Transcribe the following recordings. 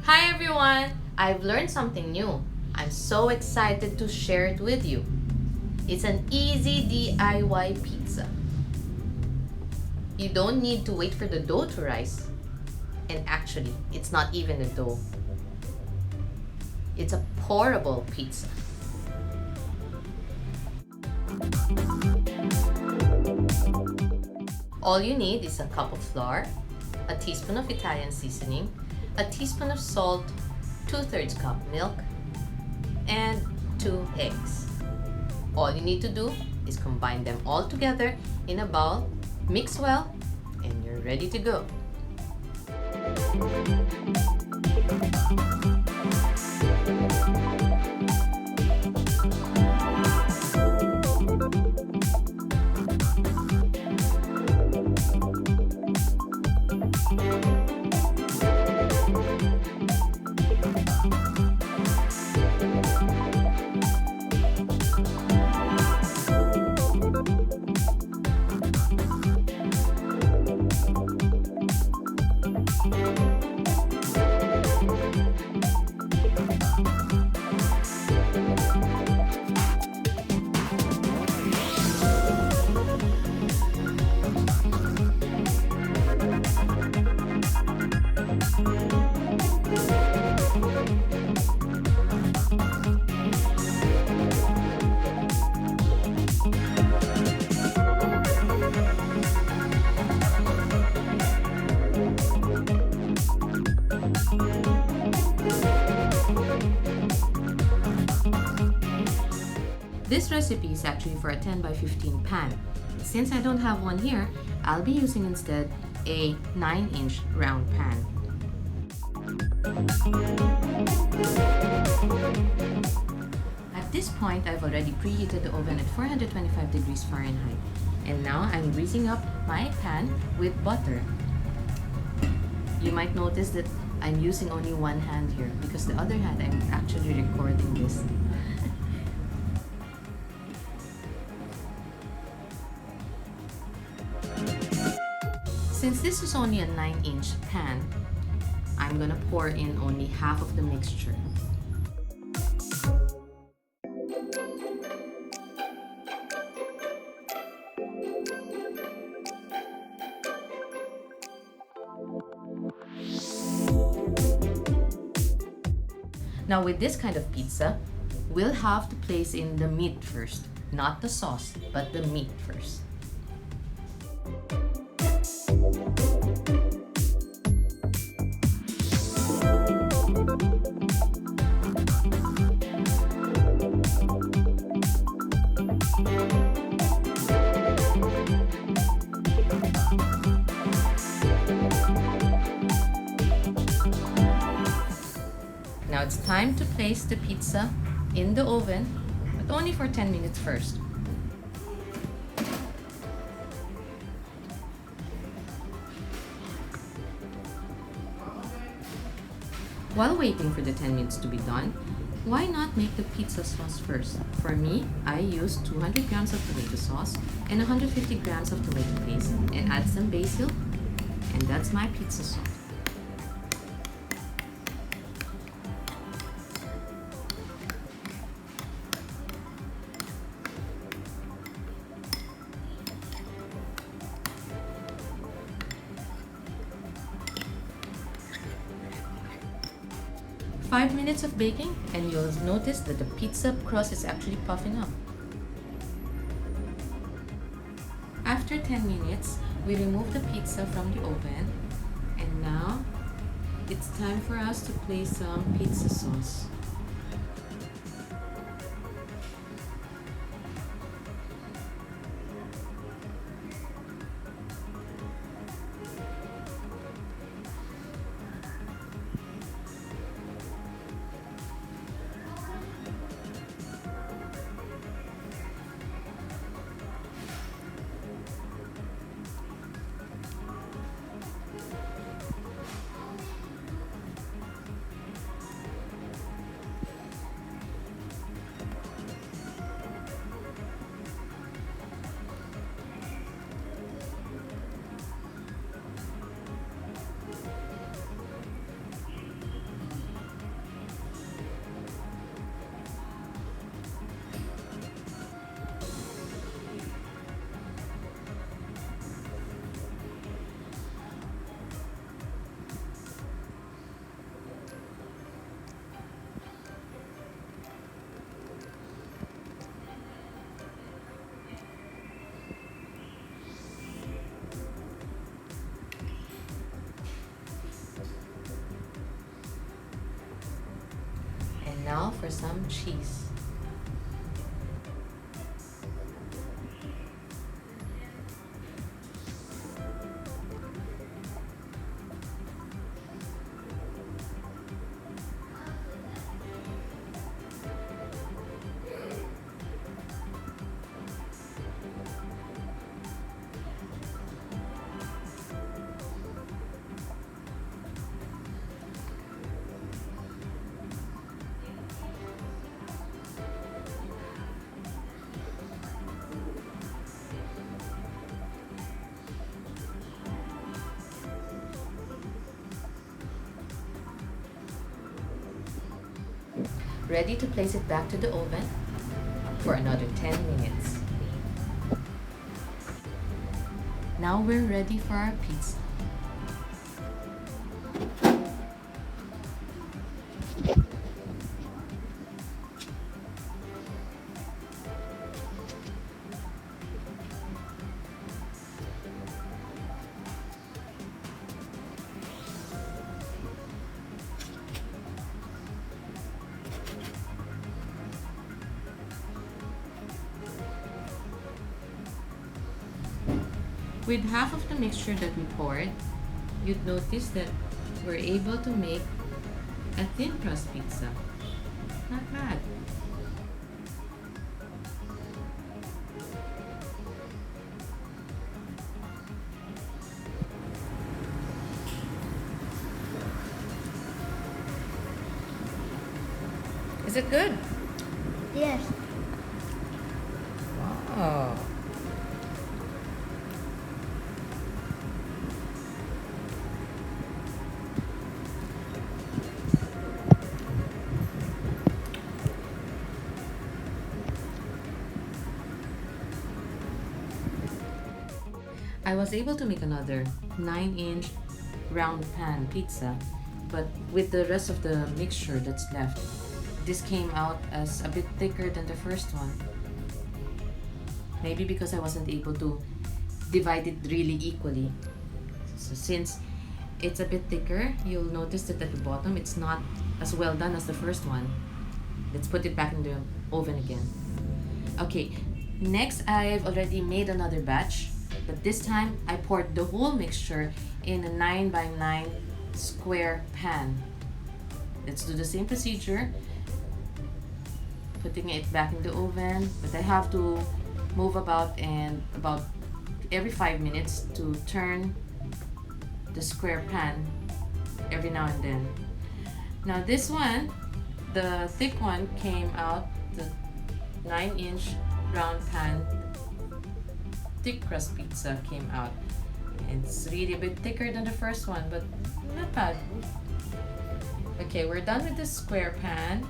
Hi everyone! I've learned something new. I'm so excited to share it with you. It's an easy DIY pizza. You don't need to wait for the dough to rise. And actually, it's not even a dough. It's a pourable pizza. All you need is a cup of flour, a teaspoon of Italian seasoning, a teaspoon of salt, 2/3 cup milk, and 2 eggs. All you need to do is combine them all together in a bowl, mix well, and you're ready to go. This recipe is actually for a 10 by 15 pan. Since I don't have one here, I'll be using instead a 9-inch round pan. At this point, I've already preheated the oven at 425 degrees Fahrenheit. And now I'm greasing up my pan with butter. You might notice that I'm using only one hand here because the other hand I'm actually recording this. Since this is only a 9-inch pan, I'm gonna pour in only half of the mixture. Now with this kind of pizza, we'll have to place in the meat first, not the sauce, but the meat first. Now it's time to place the pizza in the oven, but only for 10 minutes first. While waiting for the 10 minutes to be done, why not make the pizza sauce first? For me, I use 200 grams of tomato sauce and 150 grams of tomato paste and add some basil, and that's my pizza sauce. Five minutes of baking and you'll notice that the pizza crust is actually puffing up. After 10 minutes, we remove the pizza from the oven, and now it's time for us to place some pizza sauce. Now for some cheese. Ready to place it back to the oven for another 10 minutes. Now we're ready for our pizza. With half of the mixture that we poured, you'd notice that we're able to make a thin crust pizza. Not bad. Is it good? Yes. Wow. I was able to make another 9-inch round pan pizza, but with the rest of the mixture that's left, this came out as a bit thicker than the first one. Maybe because I wasn't able to divide it really equally. So since it's a bit thicker, you'll notice that at the bottom it's not as well done as the first one. Let's put it back in the oven again. Okay, next I've already made another batch, but this time I poured the whole mixture in a 9x9 square pan. Let's do the same procedure, putting it back in the oven, but I have to move about every 5 minutes to turn the square pan every now and then. Now this one, the thick one, came out, the 9-inch round pan thick crust pizza came out. It's really a bit thicker than the first one, but not bad. Okay, we're done with the square pan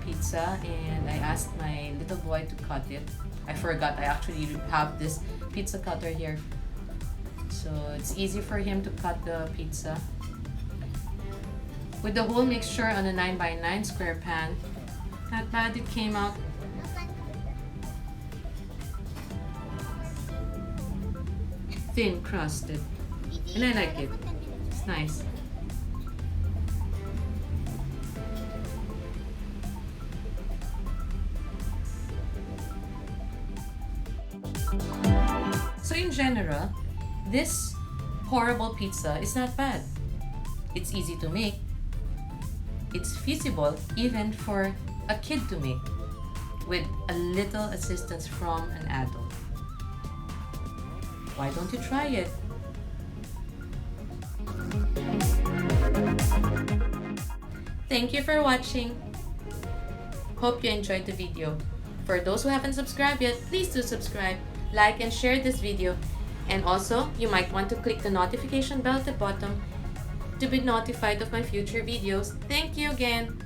pizza, and I asked my little boy to cut it. I forgot I actually have this pizza cutter here, so it's easy for him to cut the pizza. With the whole mixture on a 9x9 square pan, not bad, it came out. Thin crusted, and I like it. It's nice. So in general, this Pourable pizza is not bad. It's easy to make. It's feasible even for a kid to make, with a little assistance from an adult. Why don't you try it? Thank you for watching. Hope you enjoyed the video. For those who haven't subscribed yet, please do subscribe, like, and share this video. And also, you might want to click the notification bell at the bottom to be notified of my future videos. Thank you again.